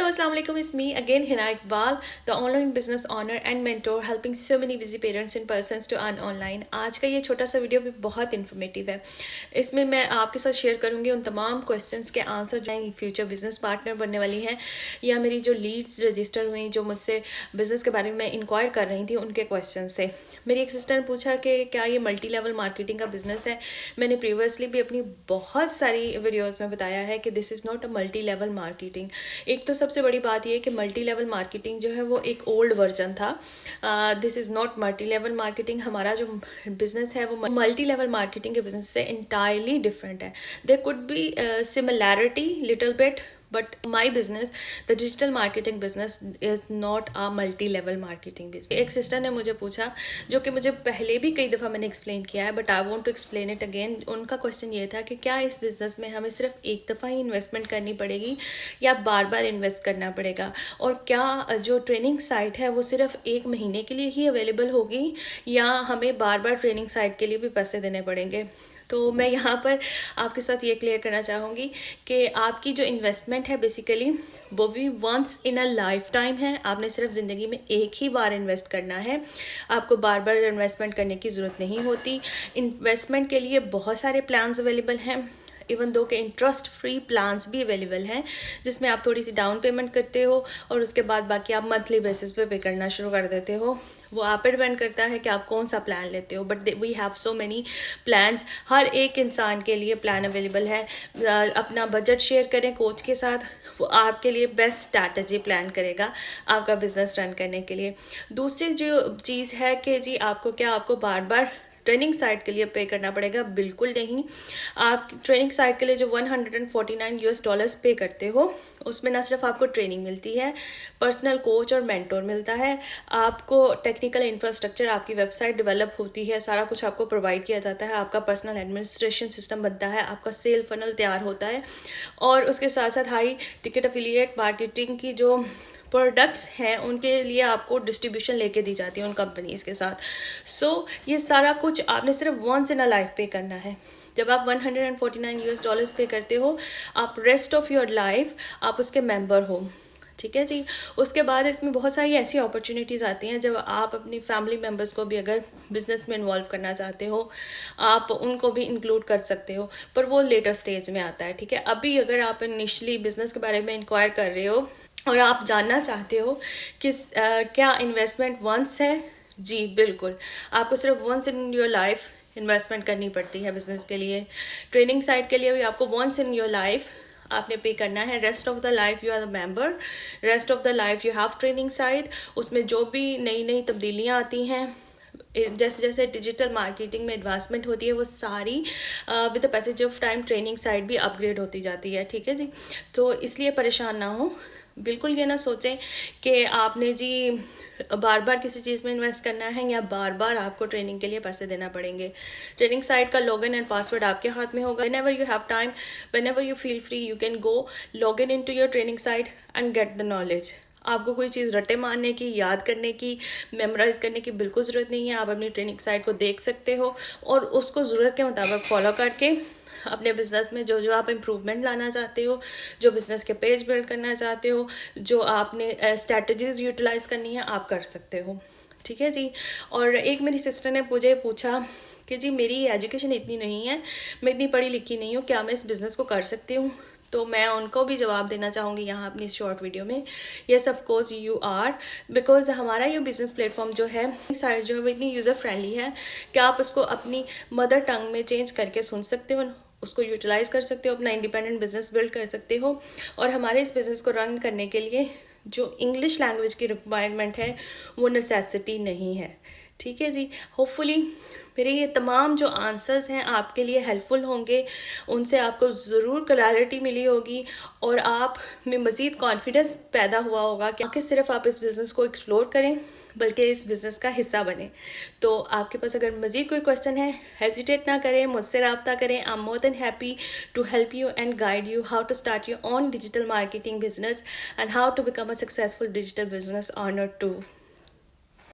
Assalamu alaikum. It's me again, Hina Iqbal, the online business owner and mentor, helping so many busy parents and persons to earn online. आज का ये छोटा सा video भी बहुत informative है. इसमें मैं आपके साथ शेयर करूँगी उन तमाम क्वेश्चंस के आंसर जो फ्यूचर बिजनेस पार्टनर बनने वाली हैं या मेरी जो लीड्स रजिस्टर हुई जो मुझसे बिज़नेस के बारे में इंक्वायर कर रही थी उनके क्वेश्चन से. मेरी एक सिस्टर ने पूछा कि क्या ये मल्टी लेवल मार्केटिंग का बिजनेस है. मैंने प्रीवियसली भी अपनी बहुत सारी वीडियोस में बताया है कि this is not a multi level marketing. एक तो सबसे बड़ी बात यह है कि मल्टी लेवल मार्केटिंग जो है वो एक ओल्ड वर्जन था. This is not multi level marketing. हमारा जो बिज़नेस है वो मल्टी लेवल मार्केटिंग के बिज़नेस से इंटायरली डिफरेंट है. There could be similarity little bit, but my business, the digital marketing business, is not a multi-level marketing business. एक sister ने मुझे पूछा जो कि मुझे पहले भी कई दफ़ा मैंने एक्सप्लेन किया है, but I want to explain it again. उनका क्वेश्चन ये था कि क्या इस बिज़नेस में हमें सिर्फ एक दफ़ा ही इन्वेस्टमेंट करनी पड़ेगी या बार बार इन्वेस्ट करना पड़ेगा, और क्या जो ट्रेनिंग साइट है वो सिर्फ एक महीने के लिए ही अवेलेबल होगी या हमें बार बार ट्रेनिंग साइट के लिए भी पैसे देने पड़ेंगे. तो मैं यहाँ पर आपके साथ ये क्लियर करना चाहूँगी कि आपकी जो इन्वेस्टमेंट है बेसिकली वो भी once in a lifetime है. आपने सिर्फ ज़िंदगी में एक ही बार इन्वेस्ट करना है. आपको बार बार इन्वेस्टमेंट करने की ज़रूरत नहीं होती. इन्वेस्टमेंट के लिए बहुत सारे प्लान्स अवेलेबल हैं. इवन दो के इंटरेस्ट फ्री प्लान्स भी अवेलेबल हैं जिसमें आप थोड़ी सी डाउन पेमेंट करते हो और उसके बाद बाकी आप मंथली बेसिस पे पे करना शुरू कर देते हो. वो आप पर डिपेंड करता है कि आप कौन सा प्लान लेते हो. But we have so many plans. हर एक इंसान के लिए प्लान अवेलेबल है. अपना बजट शेयर करें कोच के साथ, वो आपके लिए बेस्ट स्ट्रैटेजी प्लान करेगा आपका बिजनेस रन करने के लिए. दूसरी जो चीज़ है कि जी आपको बार बार ट्रेनिंग साइट के लिए पे करना पड़ेगा. बिल्कुल नहीं. आप ट्रेनिंग साइट के लिए जो $149 पे करते हो उसमें ना सिर्फ आपको ट्रेनिंग मिलती है, पर्सनल कोच और मेंटोर मिलता है, आपको टेक्निकल इंफ्रास्ट्रक्चर, आपकी वेबसाइट डेवलप होती है, सारा कुछ आपको प्रोवाइड किया जाता है, आपका पर्सनल एडमिनिस्ट्रेशन सिस्टम बनता है, आपका सेल फनल तैयार होता है, और उसके साथ साथ हाई टिकट एफिलिएट मार्केटिंग की जो प्रोडक्ट्स हैं उनके लिए आपको डिस्ट्रीब्यूशन लेके दी जाती है उन कंपनीज़ के साथ. सो ये सारा कुछ आपने सिर्फ वंस इन अ लाइफ पे करना है. जब आप $149 पे करते हो, आप रेस्ट ऑफ योर लाइफ आप उसके मेंबर हो. ठीक है जी. उसके बाद इसमें बहुत सारी ऐसी अपॉर्चुनिटीज़ आती हैं जब आप अपनी फैमिली मेम्बर्स को भी अगर बिज़नेस में इन्वॉल्व करना चाहते हो, आप उनको भी इंक्लूड कर सकते हो, पर वो लेटर स्टेज में आता है. ठीक है. अभी अगर आप इनिशियली बिज़नेस के बारे में इंक्वायर कर रहे हो और आप जानना चाहते हो कि क्या इन्वेस्टमेंट वंस है, जी बिल्कुल. आपको सिर्फ once in your life investment करनी पड़ती है बिज़नेस के लिए. ट्रेनिंग साइट के लिए भी आपको वंस इन योर लाइफ आपने पे करना है. Rest of the life you are the member, rest of the life you have training site. उसमें जो भी नई नई तब्दीलियाँ आती हैं, जैसे जैसे डिजिटल मार्केटिंग में एडवांसमेंट होती है, वो सारी with the passage of time training site भी अपग्रेड होती जाती है. ठीक है जी. तो इसलिए परेशान ना हो. बिल्कुल ये ना सोचें कि आपने जी बार बार किसी चीज़ में इन्वेस्ट करना है या बार बार आपको ट्रेनिंग के लिए पैसे देना पड़ेंगे. ट्रेनिंग साइट का लॉगिन एंड पासवर्ड आपके हाथ में होगा. Whenever you have time, whenever you feel free, you can go log in to your training site and get the knowledge. आपको कोई चीज़ रटे मारने की, याद करने की, मेमोराइज़ करने की बिल्कुल ज़रूरत नहीं है. आप अपनी ट्रेनिंग साइट को देख सकते हो और उसको ज़रूरत के मुताबिक फॉलो करके अपने बिज़नेस में जो जो आप इम्प्रूवमेंट लाना चाहते हो, जो बिज़नेस के पेज बिल्ड करना चाहते हो, जो आपने स्ट्रैटेजीज़ यूटिलाइज़ करनी है, आप कर सकते हो. ठीक है जी. और एक मेरी सिस्टर ने मुझे पूछा कि जी मेरी एजुकेशन इतनी नहीं है, मैं इतनी पढ़ी लिखी नहीं हूँ, क्या मैं इस बिज़नेस को कर सकती हूँ. तो मैं उनको भी जवाब देना चाहूँगी यहाँ अपनी शॉर्ट वीडियो में. Yes of course you are, because हमारा ये बिज़नेस प्लेटफॉर्म जो है साइट जो है वो इतनी यूज़र फ्रेंडली है कि आप उसको अपनी मदर टंग में चेंज करके सुन सकते हो, उसको यूटिलाइज़ कर सकते हो, अपना इंडिपेंडेंट बिजनेस बिल्ड कर सकते हो. और हमारे इस बिज़नेस को रन करने के लिए जो इंग्लिश लैंग्वेज की रिक्वायरमेंट है वो नेसेसिटी नहीं है. ठीक है जी. होपफुली मेरे ये तमाम जो आंसर्स हैं आपके लिए हेल्पफुल होंगे. उनसे आपको ज़रूर क्लैरिटी मिली होगी और आप में मज़ीद कॉन्फिडेंस पैदा हुआ होगा कि सिर्फ आप इस बिज़नेस को एक्सप्लोर करें बल्कि इस बिज़नेस का हिस्सा बने. तो आपके पास अगर मज़ीद कोई क्वेश्चन है, हेजिटेट ना करें, मुझसे रब्ता करें. I am more than happy to help you and guide you how to start your own digital marketing business and how to become a successful digital business owner to.